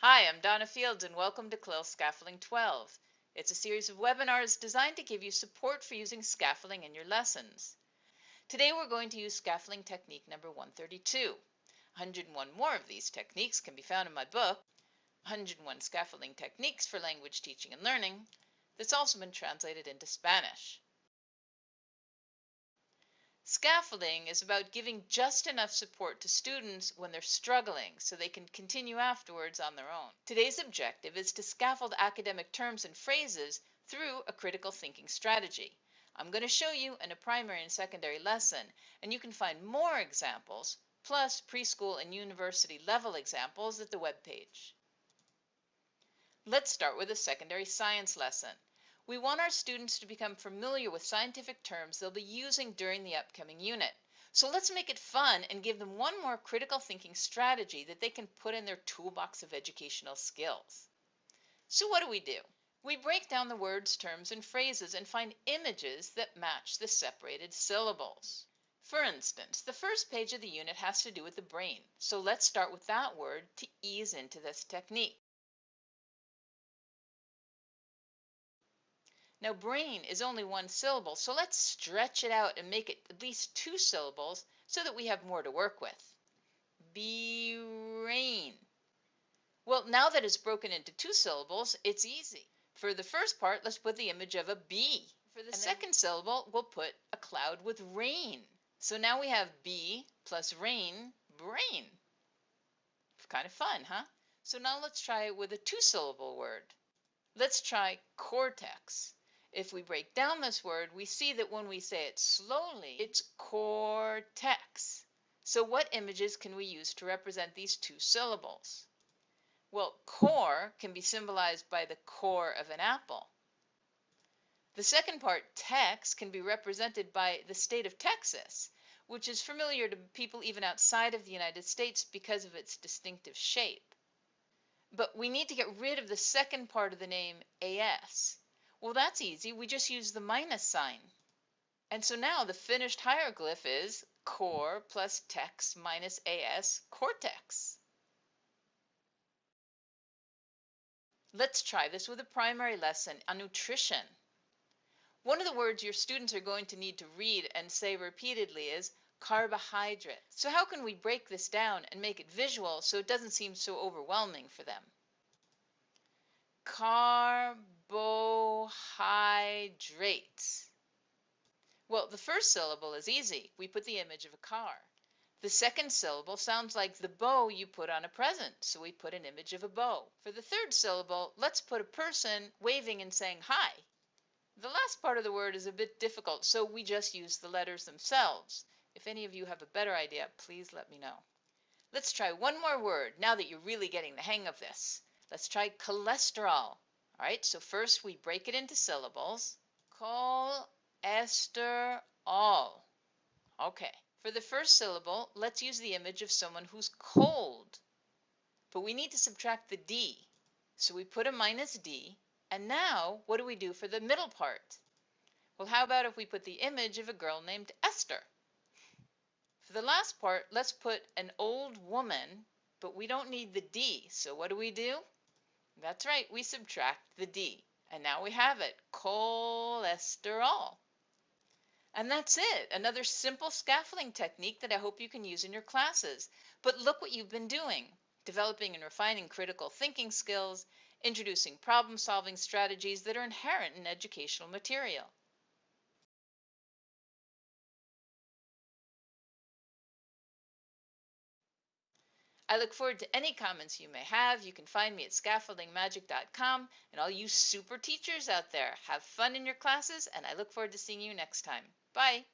Hi, I'm Donna Fields and welcome to CLIL Scaffolding 12. It's a series of webinars designed to give you support for using scaffolding in your lessons. Today we're going to use scaffolding technique number 132. 101 more of these techniques can be found in my book, 101 Scaffolding Techniques for Language Teaching and Learning, that's also been translated into Spanish. Scaffolding is about giving just enough support to students when they're struggling so they can continue afterwards on their own. Today's objective is to scaffold academic terms and phrases through a critical thinking strategy. I'm going to show you in a primary and secondary lesson, and you can find more examples, plus preschool and university level examples at the webpage. Let's start with a secondary science lesson. We want our students to become familiar with scientific terms they'll be using during the upcoming unit. So let's make it fun and give them one more critical thinking strategy that they can put in their toolbox of educational skills. So what do? We break down the words, terms, and phrases and find images that match the separated syllables. For instance, the first page of the unit has to do with the brain. So let's start with that word to ease into this technique. Now, brain is only one syllable, so let's stretch it out and make it at least two syllables so that we have more to work with. Brain. Well, now that it's broken into two syllables, it's easy. For the first part, let's put the image of a bee. For the second syllable, we'll put a cloud with rain. So now we have bee plus rain, brain. Kind of fun, huh? So now let's try it with a two-syllable word. Let's try cortex. If we break down this word, we see that when we say it slowly, it's cortex. So what images can we use to represent these two syllables? Well, core can be symbolized by the core of an apple. The second part, tex, can be represented by the state of Texas, which is familiar to people even outside of the United States because of its distinctive shape. But we need to get rid of the second part of the name, AS. Well, that's easy. We just use the minus sign. And so now the finished hieroglyph is core plus tex minus AS, cortex. Let's try this with a primary lesson on nutrition. One of the words your students are going to need to read and say repeatedly is carbohydrate. So how can we break this down and make it visual so it doesn't seem so overwhelming for them? Carbohydrates. Well, the first syllable is easy. We put the image of a car. The second syllable sounds like the bow you put on a present, so we put an image of a bow. For the third syllable, let's put a person waving and saying hi. The last part of the word is a bit difficult, so we just use the letters themselves. If any of you have a better idea, please let me know. Let's try one more word now that you're really getting the hang of this. Let's try cholesterol. All right, so first we break it into syllables. Cholesterol. Okay, for the first syllable, let's use the image of someone who's cold. But we need to subtract the D. So we put a minus D. And now, what do we do for the middle part? Well, how about if we put the image of a girl named Esther? For the last part, let's put an old woman, but we don't need the D. So what do? That's right, we subtract the D. And now we have it, cholesterol. And that's it, another simple scaffolding technique that I hope you can use in your classes. But look what you've been doing, developing and refining critical thinking skills, introducing problem-solving strategies that are inherent in educational material. I look forward to any comments you may have. You can find me at scaffoldingmagic.com, and all you super teachers out there, have fun in your classes, and I look forward to seeing you next time. Bye!